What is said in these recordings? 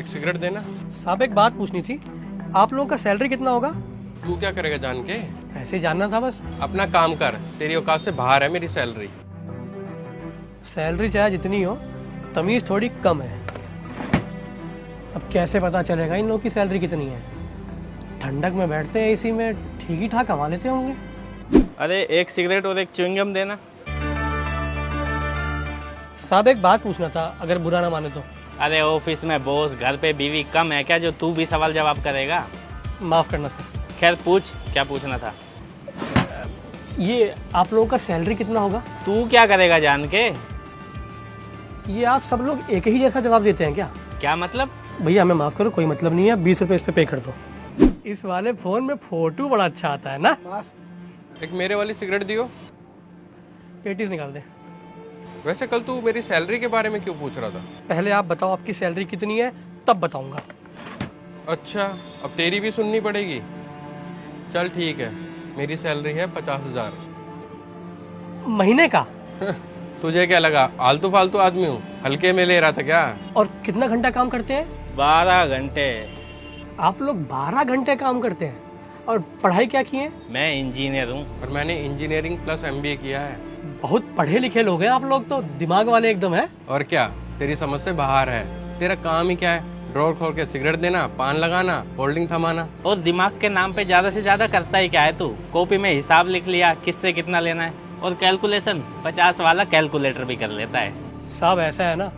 एक सिगरेट देना। साहब एक बात पूछनी थी, आप लोगों का सैलरी कितना होगा? तू क्या करेगा जान के? ऐसे ही जानना था बस। अपना काम कर, तेरी औकात से बाहर है मेरी सैलरी। सैलरी चाहे जितनी हो, तमीज थोड़ी कम है। अब कैसे पता चलेगा इन लोगों की सैलरी कितनी है? ठंडक में बैठते हैं एसी में, ठीक ही ठाक कमा लेते होंगे। अरे एक सिगरेट और एक च्युइंगम देना। साहब एक बात पूछना था, अगर बुरा ना माने तो। अरे ऑफिस में बॉस, घर पे बीवी कम है क्या जो तू भी सवाल जवाब करेगा? माफ करना सर। खैर पूछ, क्या पूछना था? ये आप लोगों का सैलरी कितना होगा? तू क्या करेगा जान के? ये आप सब लोग एक ही जैसा जवाब देते हैं क्या? क्या मतलब? भैया हमें माफ करो, कोई मतलब नहीं है, 20 रुपए इस पे कर दो। इस वाले फोन में फोटो बड़ा अच्छा आता है ना। एक मेरे वाली सिगरेट दियो। पेटीज निकाल दे। वैसे कल तू मेरी सैलरी के बारे में क्यों पूछ रहा था? पहले आप बताओ आपकी सैलरी कितनी है, तब बताऊंगा। अच्छा, अब तेरी भी सुननी पड़ेगी। चल ठीक है, मेरी सैलरी है 50,000। महीने का? तुझे क्या लगा आलतू फालतू आदमी हूँ? हल्के में ले रहा था क्या? और कितना घंटा काम करते हैं? 12 घंटे। आप लोग 12 घंटे काम करते हैं? और पढ़ाई क्या की है? मैं इंजीनियर हूँ। और मैंने इंजीनियरिंग प्लस MBA किया है। बहुत पढ़े लिखे लोग हैं आप लोग तो, दिमाग वाले एकदम है। और क्या, तेरी समझ से बाहर है। तेरा काम ही क्या है? ड्रॉर खोल के सिगरेट देना, पान लगाना, होल्डिंग थमाना। और दिमाग के नाम पे ज्यादा से ज्यादा करता ही क्या है तू? कॉपी में हिसाब लिख लिया, किससे कितना लेना है, और कैलकुलेशन 50 वाला कैलकुलेटर भी कर लेता है। साहब ऐसा है ना,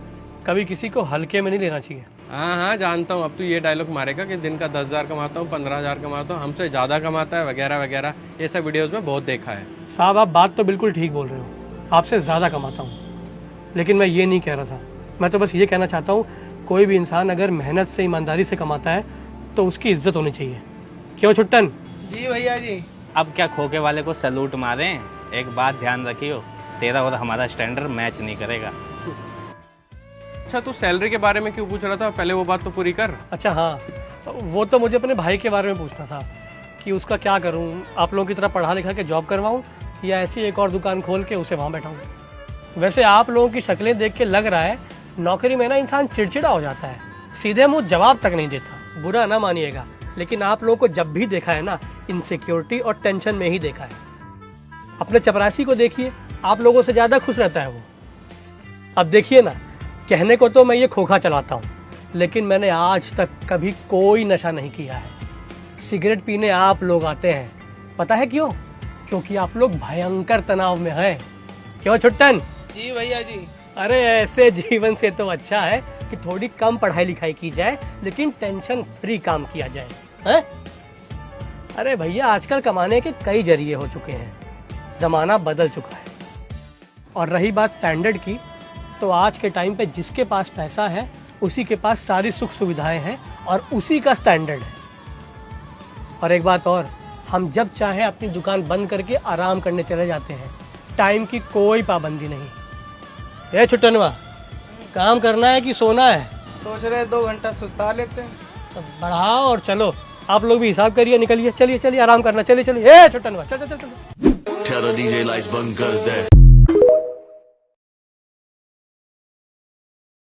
कभी किसी को हल्के में नहीं लेना चाहिए। हाँ हाँ जानता हूँ। अब तू ये डायलॉग मारेगा कि दिन का 10,000 कमाता हूँ, 15,000 कमाता हूँ, हमसे ज्यादा कमाता है, वगैरह वगैरह। ये सब वीडियोस में बहुत देखा है। साहब आप बात तो बिल्कुल ठीक बोल रहे हो, आपसे ज़्यादा कमाता हूँ, लेकिन मैं ये नहीं कह रहा था। मैं तो बस ये कहना चाहता हूँ, कोई भी इंसान अगर मेहनत से, ईमानदारी से कमाता है तो उसकी इज्जत होनी चाहिए। क्यों छुट्टन? जी भैया जी। अब क्या खोके वाले को सैल्यूट मारें? एक बात ध्यान रखियो, तेरा और हमारा स्टैंडर्ड मैच नहीं करेगा। अच्छा, तू सैलरी के बारे में क्यों पूछ रहा था? पहले वो बात तो पूरी कर। अच्छा हाँ, वो तो मुझे अपने भाई के बारे में पूछना था कि उसका क्या करूँ, आप लोगों की तरह पढ़ा लिखा के जॉब करवाऊँ या ऐसी एक और दुकान खोल के उसे वहाँ बैठाऊँ। वैसे आप लोगों की शक्लें देख के लग रहा है नौकरी में ना इंसान चिड़चिड़ा हो जाता है, सीधे मुंह जवाब तक नहीं देता। बुरा ना मानिएगा, लेकिन आप लोगों को जब भी देखा है ना, इनसिक्योरिटी और टेंशन में ही देखा है। अपने चपरासी को देखिए, आप लोगों से ज़्यादा खुश रहता है वो। अब देखिए ना, कहने को तो मैं ये खोखा चलाता हूँ, लेकिन मैंने आज तक कभी कोई नशा नहीं किया है। सिगरेट पीने आप लोग आते हैं, पता है क्यों? क्योंकि आप लोग भयंकर तनाव में हैं। क्यों छुट्टन? जी भैया जी। अरे ऐसे जीवन से तो अच्छा है कि थोड़ी कम पढ़ाई लिखाई की जाए, लेकिन टेंशन फ्री काम किया जाए, हैं? अरे भैया आजकल कमाने के कई जरिए हो चुके हैं, जमाना बदल चुका है। और रही बात स्टैंडर्ड की, तो आज के टाइम पे जिसके पास पैसा है उसी के पास सारी सुख सुविधाएं हैं और उसी का स्टैंडर्ड है। और एक बात और, हम जब चाहे अपनी दुकान बंद करके आराम करने चले जाते हैं, टाइम की कोई पाबंदी नहीं। ए छुट्टनवा, काम करना है कि सोना है? सोच रहे 2 घंटा सुस्ता लेते हैं। तो बढ़ाओ और चलो, आप लोग भी हिसाब करिए, निकलिए, चलिए चलिए आराम करना, चलिए चलिए। ए छुट्टनवा, चल चल चल चल। Tell the DJ lights bang कर दे।